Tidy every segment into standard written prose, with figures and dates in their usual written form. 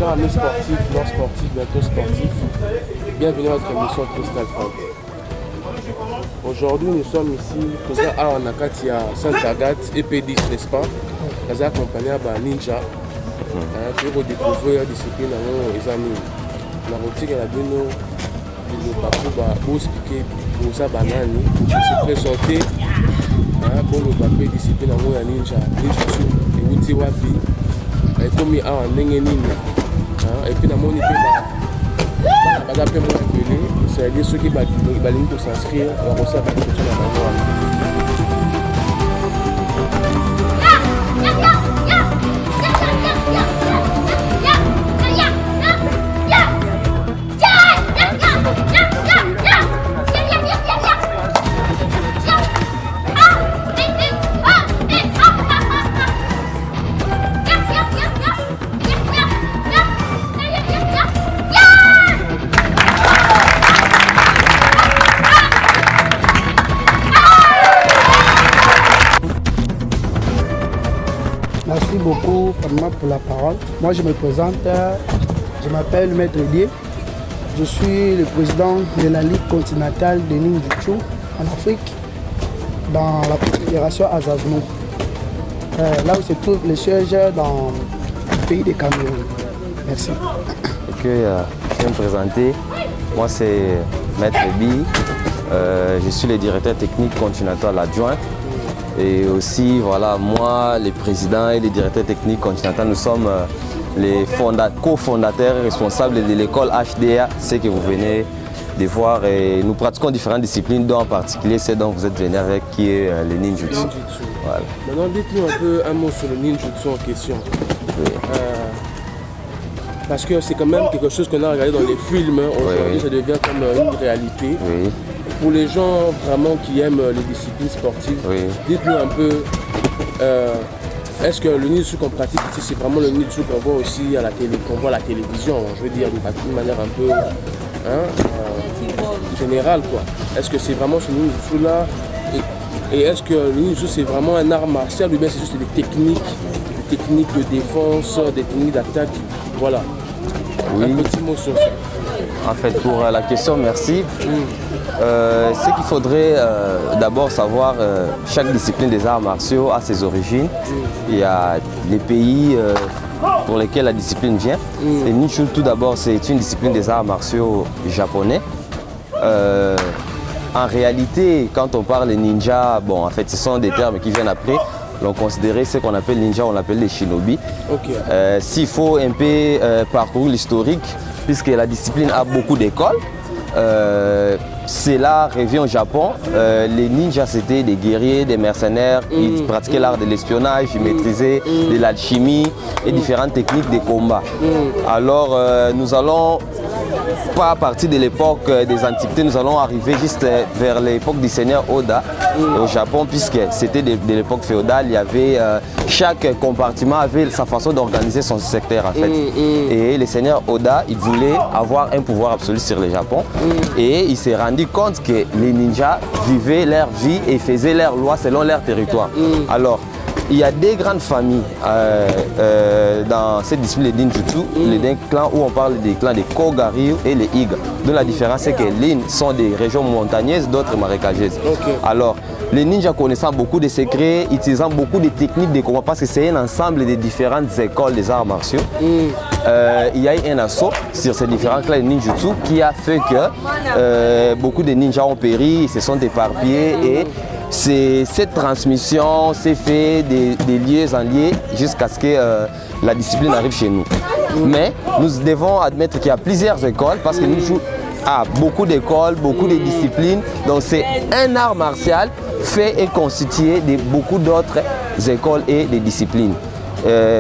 Bonjour amis sportifs, non sportifs, bientôt sportifs. Bienvenue à notre émission Crystal Frank. Aujourd'hui, nous sommes ici, présents à Nakati à Sainte-Agathe, EP10, n'est-ce pas? Nous sommes accompagnés par Ninja. Pour découvrir la discipline des amis. Nous avons tiré la bino, nous avons expliqué pour ça, banani, pour se présenter. Pour le papier discipline de Ninja. Ninjutsu, et Uti Wapi. Et comme il y a un Nengenine, et puis dans mon idée, je vais appeler mon appelé, c'est-à-dire ceux qui vont pour s'inscrire, on va aussi appeler tout la Merci beaucoup pour la parole. Moi je me présente, je m'appelle Maître Dié. Je suis le président de la Ligue continentale de Ninjutsu en Afrique, dans la fédération Azazno. Là où se trouve le siège dans le pays de Cameroun. Merci. Ok, je vais me présenter. Moi c'est Maître Bi. Je suis le directeur technique continental adjoint. Et aussi, voilà, moi, les présidents et les directeurs techniques continentaux, nous sommes les cofondateurs et responsables de l'école HDA, ce que vous venez de voir. Et nous pratiquons différentes disciplines, dont en particulier celle dont vous êtes venu avec, qui est le ninjutsu. Voilà. Maintenant, dites-nous un mot sur le ninjutsu en question. Oui. Parce que c'est quand même quelque chose qu'on a regardé dans les films. Aujourd'hui, ça devient comme une réalité. Oui. Pour les gens vraiment qui aiment les disciplines sportives, dites-nous un peu, est-ce que le ninjutsu qu'on pratique ici, c'est vraiment le ninjutsu qu'on voit aussi à la télé, qu'on voit à la télévision, je veux dire d'une manière un peu générale, quoi. Est-ce que c'est vraiment ce ninjutsu-là et est-ce que le ninjutsu c'est vraiment un art martial ou bien c'est juste des techniques de défense, des techniques d'attaque, voilà. Oui. Un petit mot sur ça. En fait, pour la question, merci. Ce qu'il faudrait d'abord savoir, chaque discipline des arts martiaux a ses origines. Il y a les pays pour lesquels la discipline vient. Et Ninjutsu, tout d'abord, c'est une discipline des arts martiaux japonais. En réalité, quand on parle de ninja, bon, en fait, ce sont des termes qui viennent après. On considérait ce qu'on appelle ninja, on l'appelle les shinobi. Okay. S'il faut un peu parcourir l'historique, puisque la discipline a beaucoup d'écoles, c'est là, revient au Japon, les ninjas c'était des guerriers, des mercenaires, ils pratiquaient l'art de l'espionnage, ils maîtrisaient de l'alchimie et différentes techniques de combat. Alors nous allons pas à partir de l'époque des antiquités, nous allons arriver juste vers l'époque du seigneur Oda au Japon, puisque c'était de l'époque féodale, il y avait chaque compartiment avait sa façon d'organiser son secteur en fait. Et le seigneur Oda, il voulait avoir un pouvoir absolu sur le Japon et il s'est rendu compte que les ninjas vivaient leur vie et faisaient leurs lois selon leur territoire. Alors, il y a des grandes familles dans cette discipline de ninjutsu, les clans où on parle des clans des Kogaryu et les Iga. Donc la différence c'est que les sont des régions montagneuses, d'autres marécageuses. Alors, les ninjas connaissant beaucoup de secrets, utilisant beaucoup de techniques de combat, parce que c'est un ensemble de différentes écoles des arts martiaux. Il y a eu un assaut sur ces différents clans de ninjutsu qui a fait que beaucoup de ninjas ont péri, ils se sont éparpillés et cette transmission s'est fait des lieux en lieux jusqu'à ce que la discipline arrive chez nous. Mais nous devons admettre qu'il y a plusieurs écoles parce que nous jouons à beaucoup d'écoles, beaucoup de disciplines. Donc c'est un art martial fait et constitué de beaucoup d'autres écoles et de disciplines.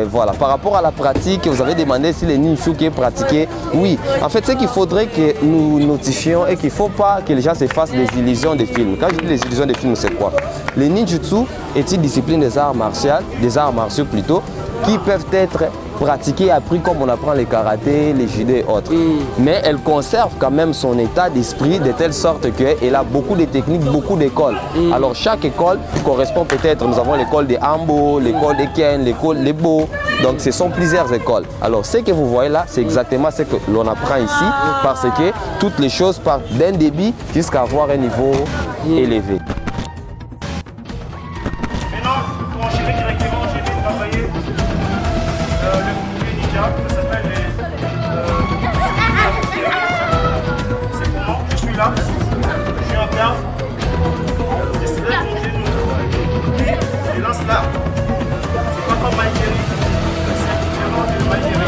Voilà. Par rapport à la pratique, vous avez demandé si le ninjutsu qui est pratiqué. Oui, en fait, ce qu'il faudrait que nous notifions et qu'il ne faut pas que les gens se fassent des illusions de films. Quand je dis les illusions de films, c'est quoi? Le ninjutsu est une discipline des arts martiaux plutôt, qui peuvent être pratiquée et appris comme on apprend les karaté, les judo et autres. Mais elle conserve quand même son état d'esprit de telle sorte qu'elle a beaucoup de techniques, beaucoup d'écoles. Alors chaque école correspond peut-être, nous avons l'école de Hambo, l'école de Ken, l'école de Bo. Donc ce sont plusieurs écoles. Alors ce que vous voyez là, c'est exactement ce que l'on apprend ici parce que toutes les choses partent d'un débit jusqu'à avoir un niveau élevé. Maintenant, pour enchaîner directement, j'ai vais travailler le ninja, ça s'appelle les... c'est comment? Je suis là, je suis en terre, j'essaie de bouger je lance là. C'est pas comme Maïkeri, c'est différent de Maïkeri.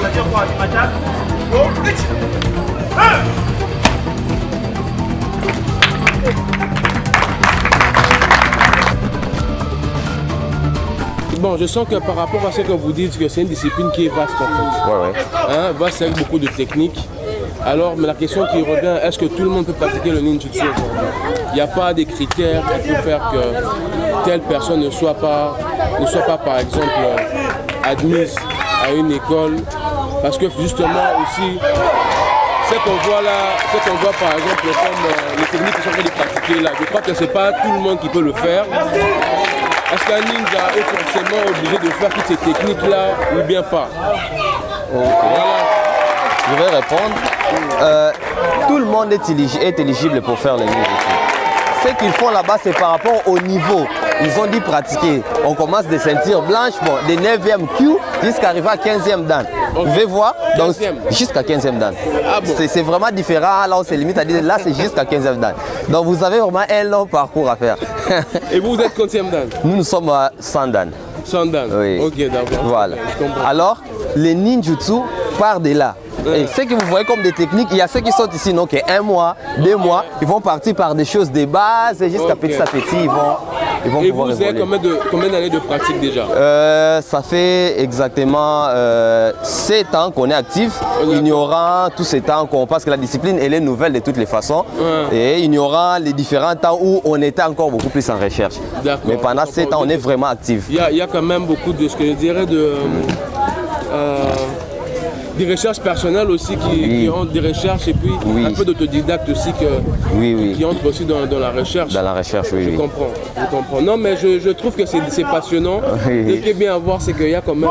C'est-à-dire quoi? Il m'attaque, go, Bon, je sens que par rapport à ce que vous dites, que c'est une discipline qui est vaste en fait. Ouais. Hein, vaste avec beaucoup de techniques. Alors, mais la question qui revient, est-ce que tout le monde peut pratiquer le ninjutsu aujourd'hui? Il n'y a pas des critères qui peuvent faire que telle personne ne soit pas par exemple admise à une école. Parce que justement aussi, ce qu'on voit là, ce qu'on voit par exemple comme les techniques qui sont en train de pratiquer là, je crois que ce n'est pas tout le monde qui peut le faire. Est-ce qu'un ninja est forcément obligé de faire toutes ces techniques-là ou bien pas? Voilà. Je vais répondre. Tout le monde est éligible pour faire le ninjutsu. Ce qu'ils font là-bas, c'est par rapport au niveau. Ils ont dit pratiquer. On commence de ceinture blanche, bon, de 9e Q jusqu'à arriver à 15e dan. Vous pouvez voir, donc jusqu'à 15e dan. Ah bon? C'est vraiment différent. Là, on se limite à dire là, c'est jusqu'à 15e dan. Donc, vous avez vraiment un long parcours à faire. Et vous êtes combien dan? Nous sommes à 100 dan. 100 dan. Oui. Ok, d'accord. Voilà. Je comprends. Alors, les ninjutsu partent de là. Et ce que vous voyez comme des techniques, il y a ceux qui sont ici, donc 1 mois, 2 mois, ils vont partir par des choses de base et jusqu'à petit à petit, ils vont Et pouvoir vous avez évoluer. combien d'années de pratique déjà? Ça fait exactement 7 ans qu'on est actif, ignorant tous ces temps parce que la discipline elle est nouvelle de toutes les façons et ignorant les différents temps où on était encore beaucoup plus en recherche. Mais pendant 7 ans, on est vraiment actif. Il y a quand même beaucoup de ce que je dirais des recherches personnelles aussi qui ont des recherches et puis un peu d'autodidacte aussi qui entrent aussi dans la recherche. Dans la recherche, oui. Je comprends. Non, mais je trouve que c'est passionnant. Ce qui est bien à voir, c'est qu'il y a quand même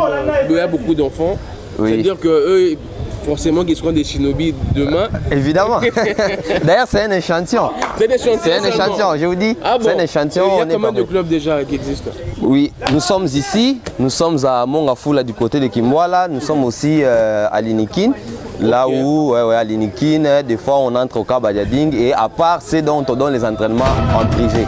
beaucoup d'enfants. Oui. C'est-à-dire qu'eux, forcément, qu'ils seront des shinobi demain. Évidemment. D'ailleurs, c'est un échantillon. C'est un échantillon, je vous dis. Ah bon? C'est un échantillon. Il y a combien de clubs déjà qui existent? Oui, nous sommes ici, nous sommes à Mongafula du côté de Kimwala, nous sommes aussi à Linikin, là où, à Linikin, des fois on entre au Kabadiading et à part c'est dont on donne les entraînements en privé.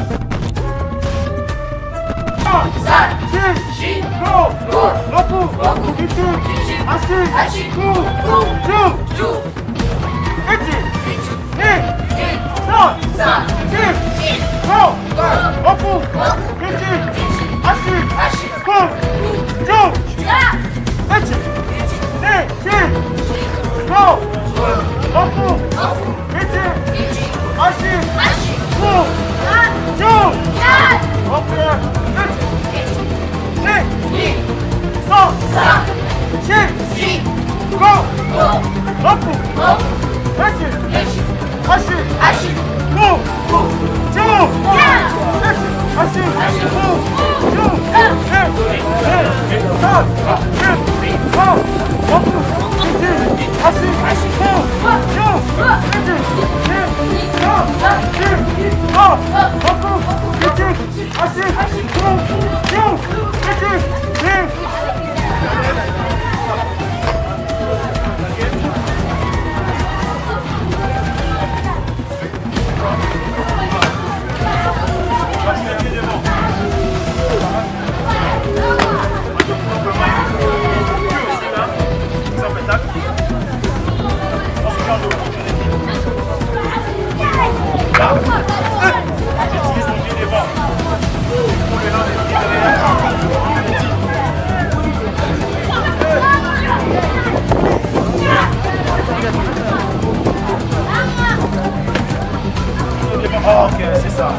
Ok, c'est ça.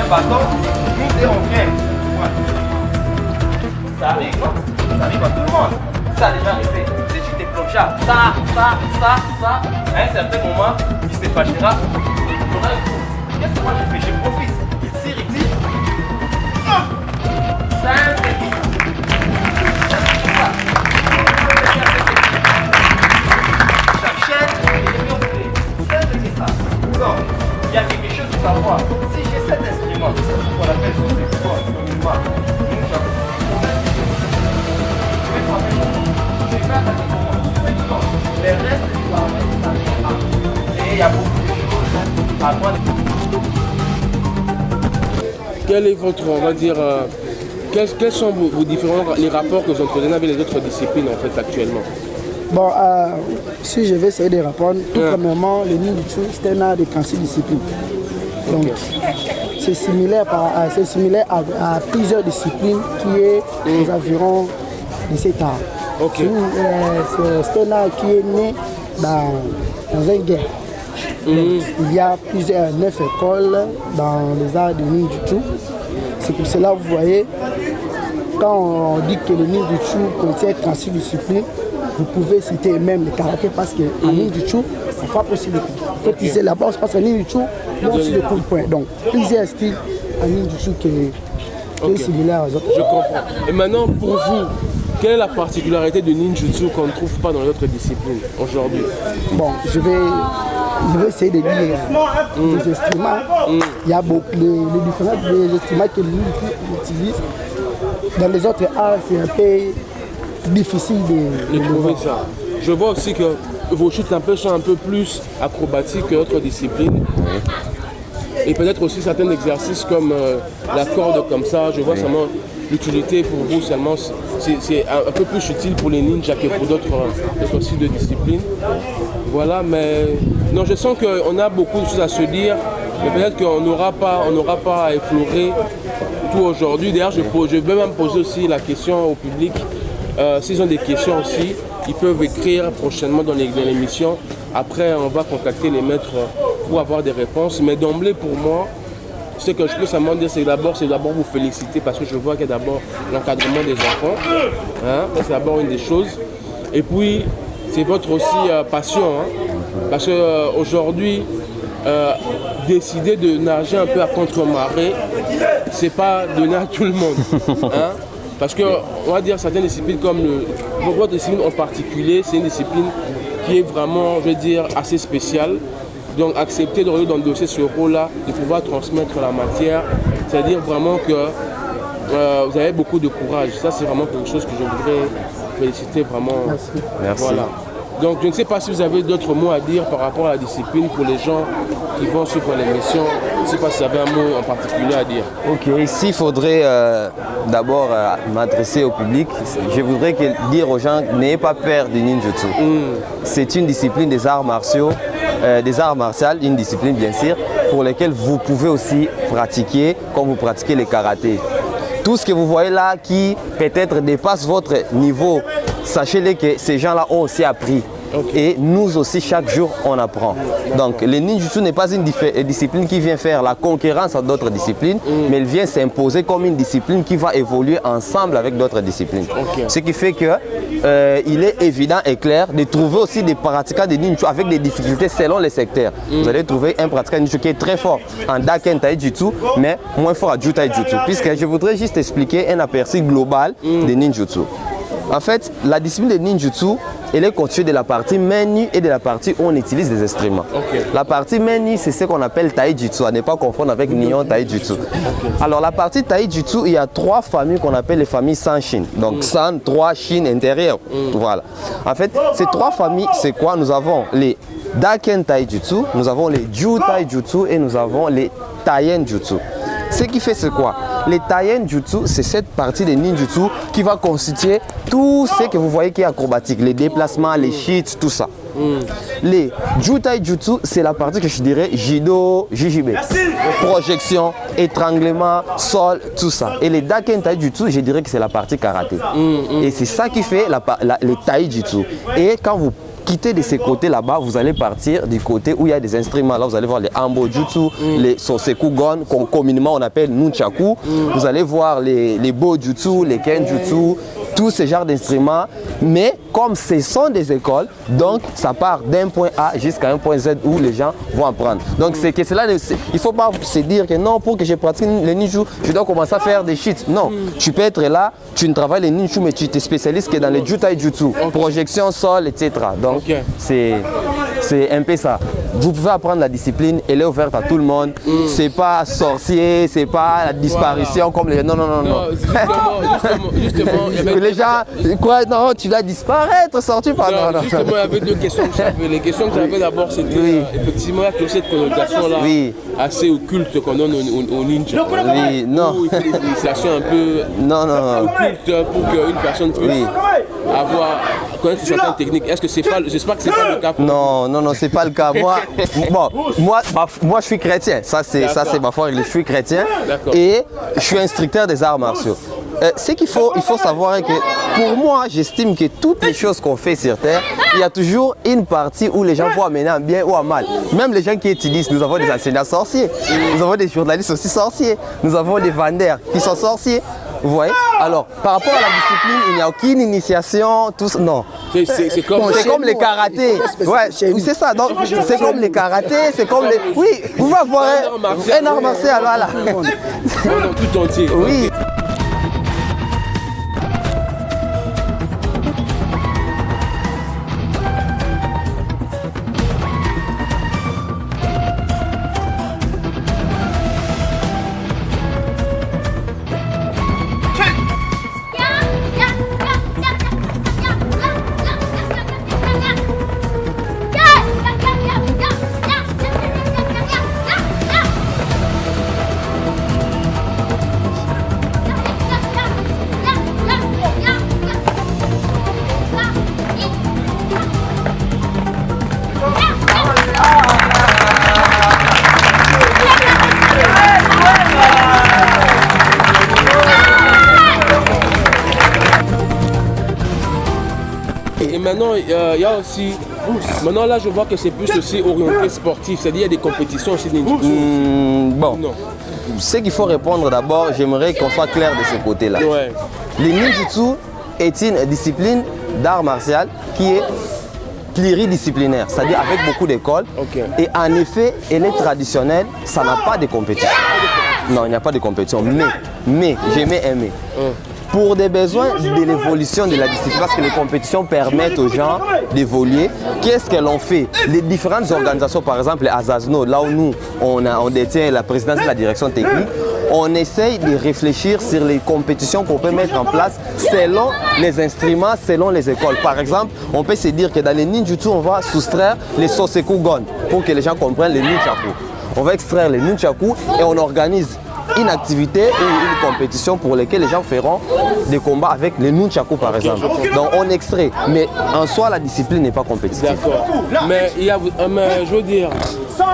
bâton, nous et on vient. Voilà. Ça arrive, non? Ça arrive à tout le monde. Ça a déjà arrivé. Si tu t'es plongé à ça, à un certain moment, il se fâchera. Qu'est-ce que moi je fais? Je profite. Il tire, il tire. Chaque chaîne, non, il y a quelque chose à savoir. Si j'ai cet instrument, c'est ce qu'on appelle sous les corps, communément, je vais frapper mon nom. Je vais faire attaquer mon nom. Les restes du travail, ça ne pas. Et il y a beaucoup de choses à prendre. Quel est votre, on va dire, quels sont vos différents les rapports que vous entretenez avec les autres disciplines en fait actuellement? Bon, si je vais essayer de répondre, tout premièrement, le ninjutsu, c'est un art de 36 disciplines. Donc, c'est similaire, à plusieurs disciplines qui est aux environs de cet art. Okay. C'est un art qui est né dans une guerre. Donc, il y a 9 écoles dans les arts de ninjutsu. C'est pour cela que vous voyez, quand on dit que le ninjutsu contient 36 disciplines, vous pouvez citer même le karaté parce qu'en ninjutsu, on frappe aussi le coup. Il faut utiliser la base parce que ninjutsu, il y a aussi le coup de poing. Donc, plusieurs styles en ninjutsu qui est similaire aux autres. Je comprends. Et maintenant, pour vous, quelle est la particularité de ninjutsu qu'on ne trouve pas dans les autres disciplines aujourd'hui? Bon, je vais essayer de dire les instruments. Il y a beaucoup les différents instruments que le ninjutsu utilise. Dans les autres arts, c'est un peu difficile de trouver ça. Je vois aussi que vos chutes sont un peu plus acrobatiques que d'autres disciplines. Et peut-être aussi certains exercices comme la corde comme ça, je vois seulement l'utilité pour vous seulement, c'est un peu plus utile pour les ninjas que pour d'autres styles de disciplines. Voilà, mais non, je sens qu'on a beaucoup de choses à se dire, mais peut-être qu'on n'aura pas à effleurer tout aujourd'hui. D'ailleurs, je vais même poser aussi la question au public. S'ils ont des questions aussi, ils peuvent écrire prochainement dans l'émission. Après, on va contacter les maîtres pour avoir des réponses. Mais d'emblée, pour moi, ce que je peux seulement dire, c'est d'abord vous féliciter parce que je vois qu'il y a d'abord l'encadrement des enfants. Hein, c'est d'abord une des choses. Et puis, c'est votre aussi passion. Hein, parce qu'aujourd'hui, décider de nager un peu à contre-marée, c'est pas donné à tout le monde. Hein. Parce qu'on va dire certaines disciplines comme votre discipline en particulier, c'est une discipline qui est vraiment, je veux dire, assez spéciale. Donc accepter d'endosser ce rôle-là, de pouvoir transmettre la matière, c'est-à-dire vraiment que vous avez beaucoup de courage. Ça, c'est vraiment quelque chose que je voudrais féliciter vraiment. Merci. Voilà. Donc je ne sais pas si vous avez d'autres mots à dire par rapport à la discipline pour les gens qui vont suivre l'émission. Je ne sais pas si vous avez un mot en particulier à dire. Ok, s'il faudrait d'abord m'adresser au public, je voudrais dire aux gens, n'ayez pas peur du ninjutsu. C'est une discipline des arts martiaux, une discipline bien sûr, pour laquelle vous pouvez aussi pratiquer comme vous pratiquez le karaté. Tout ce que vous voyez là qui peut-être dépasse votre niveau, sachez-le que ces gens-là ont aussi appris. Et nous aussi, chaque jour, on apprend. Donc, le ninjutsu n'est pas une discipline qui vient faire la concurrence à d'autres disciplines, mais elle vient s'imposer comme une discipline qui va évoluer ensemble avec d'autres disciplines. Ce qui fait que il est évident et clair de trouver aussi des pratiquants de ninjutsu avec des difficultés selon les secteurs. Vous allez trouver un pratiquant de ninjutsu qui est très fort en Daken Taijutsu, mais moins fort à Ju Taijutsu. Puisque je voudrais juste expliquer un aperçu global des ninjutsu. En fait, la discipline de ninjutsu, elle est constituée de la partie menu et de la partie où on utilise des instruments. La partie menu, c'est ce qu'on appelle taijutsu, à ne pas confondre avec Nihon taijutsu. Alors la partie taijutsu, il y a 3 familles qu'on appelle les familles Sanshin. Donc San, 3, Shin, intérieur. Voilà. En fait, ces 3 familles, c'est quoi? Nous avons les Daken taijutsu, nous avons les Ju taijutsu et nous avons les Taien jutsu. Ce qui fait c'est quoi? Les Taien jutsu, c'est cette partie de ninjutsu qui va constituer tout ce que vous voyez qui est acrobatique, les déplacements, les cheats, tout ça. Les Ju Taijutsu, c'est la partie que je dirais Jido, Jijibe. Projection, étranglement, sol, tout ça. Et les Daken Taijutsu, je dirais que c'est la partie karaté. Et c'est ça qui fait les Taijutsu. Et quand vous quitter de ces côtés là-bas, vous allez partir du côté où il y a des instruments. Là, vous allez voir les Ambo Jutsu, les Soseku Gon, communément on appelle Nunchaku. Vous allez voir les Bo Jutsu, les Ken Jutsu, tous ces genres d'instruments. Mais comme ce sont des écoles, donc ça part d'un point A jusqu'à un point Z où les gens vont apprendre. Donc c'est que cela, il ne faut pas se dire que non, pour que je pratique le ninju, je dois commencer à faire des shit. Non, tu peux être là, tu ne travailles les ninju, mais tu te spécialises que dans les Jutai Jutsu, projection, sol, etc. Donc c'est un peu ça. Vous pouvez apprendre la discipline, elle est ouverte à tout le monde. C'est pas sorcier, c'est pas la disparition comme les... Non. Justement, les gens, quoi, non, tu vas disparaître, sorti par... Non, justement, il y avait deux questions que j'avais. Les questions que j'avais d'abord, c'était effectivement, il y a cette connotation-là assez occulte qu'on donne au ninja. Oui, non. Où il faut des initiations un peu occultes pour qu'une personne puisse connaître certaines techniques. Est-ce que c'est pas, j'espère que c'est pas le cas pour Non, c'est pas le cas. Moi, je suis chrétien. Ça, c'est ma foi. Je suis chrétien et je suis instructeur des arts martiaux. Ce qu'il faut savoir est que pour moi, j'estime que toutes les choses qu'on fait sur Terre, il y a toujours une partie où les gens vont amener en bien ou en mal. Même les gens qui étudient, nous avons des enseignants sorciers, nous avons des journalistes aussi sorciers, nous avons des vendeurs qui sont sorciers. Vous voyez? Alors, par rapport à la discipline, il n'y a aucune initiation, tout ça. Non. C'est comme les karatés. Ouais, c'est ça. Donc, c'est comme les karatés, c'est comme les. Oui, vous pouvez avoir un art martial, voilà. Tout entier. Oui. Et maintenant, il y a aussi... Maintenant, là, je vois que c'est plus aussi orienté sportif. C'est-à-dire qu'il y a des compétitions aussi ninjutsu. Bon, ce qu'il faut répondre d'abord, j'aimerais qu'on soit clair de ce côté-là. Ouais. Le ninjutsu est une discipline d'art martial qui est pluridisciplinaire, c'est-à-dire avec beaucoup d'écoles. Et en effet, elle est traditionnelle, ça n'a pas de compétition. Non, il n'y a pas de compétition. Mais, j'aimais aimer. Pour des besoins de l'évolution de la discipline, parce que les compétitions permettent aux gens d'évoluer, qu'est-ce qu'elles ont fait? Les différentes organisations, par exemple les Azazno, là où nous, on détient la présidence de la direction technique, on essaye de réfléchir sur les compétitions qu'on peut mettre en place selon les instruments, selon les écoles. Par exemple, on peut se dire que dans les ninjutsu, on va soustraire les Soseku Gon pour que les gens comprennent les nunchaku. On va extraire les nunchaku et on organise une activité ou une compétition pour laquelle les gens feront des combats avec les nunchaku par exemple. Donc on extrait, mais en soi la discipline n'est pas compétitive. D'accord. Mais je veux dire,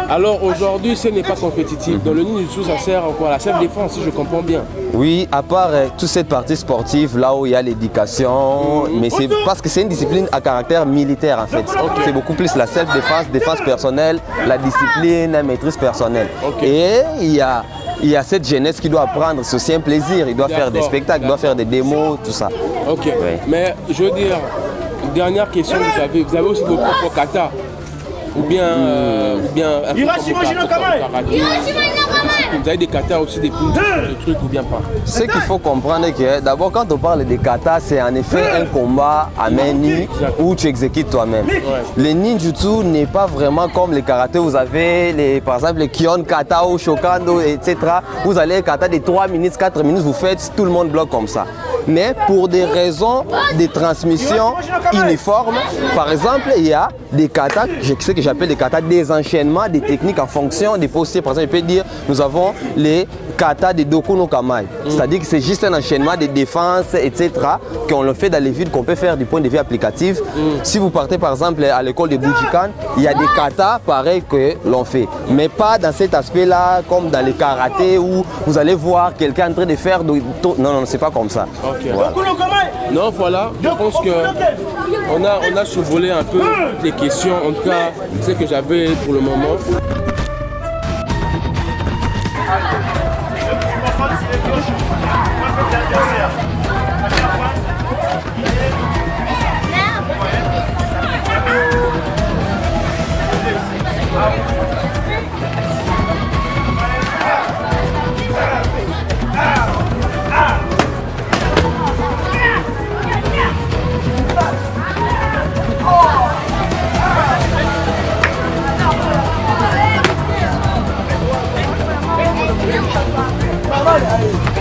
alors aujourd'hui ce n'est pas compétitif. Dans le ninjutsu ça sert encore à la self-défense si je comprends bien. Oui, à part toute cette partie sportive là où il y a l'éducation, mais c'est parce que c'est une discipline à caractère militaire en fait. C'est beaucoup plus la self-défense, défense personnelle, la discipline, la maîtrise personnelle. Et il y a cette jeunesse qui doit apprendre, c'est aussi un plaisir, il doit faire des spectacles, il doit faire des démos, tout ça. Ok, mais je veux dire, dernière question que vous avez aussi vos propres katas ou bien vous avez des katas aussi, des trucs ou bien pas? Ce qu'il faut comprendre est que d'abord quand on parle des katas, c'est en effet un combat à main nue où tu exécutes toi-même. Le ninjutsu n'est pas vraiment comme les karatés, vous avez par exemple les Kion kata ou Shokando, etc. Vous allez kata de 3 minutes, 4 minutes, vous faites, tout le monde bloque comme ça. Mais pour des raisons de transmission uniformes, par exemple, il y a des katas, ce que j'appelle des katas, des enchaînements, des techniques en fonction des postures. Par exemple, je peux dire, nous avons les katas de Doku no Kamai. C'est-à-dire que c'est juste un enchaînement de défense, etc. qu'on le fait dans les villes, qu'on peut faire du point de vue applicatif. Si vous partez par exemple à l'école de Bujikan, il y a des katas pareils que l'on fait. Mais pas dans cet aspect-là, comme dans les karatés où vous allez voir quelqu'un en train de faire... Non, c'est pas comme ça. Okay. Voilà. Non, voilà, je pense qu'on a survolé un peu les questions, en tout cas, ce que j'avais pour le moment. Allez,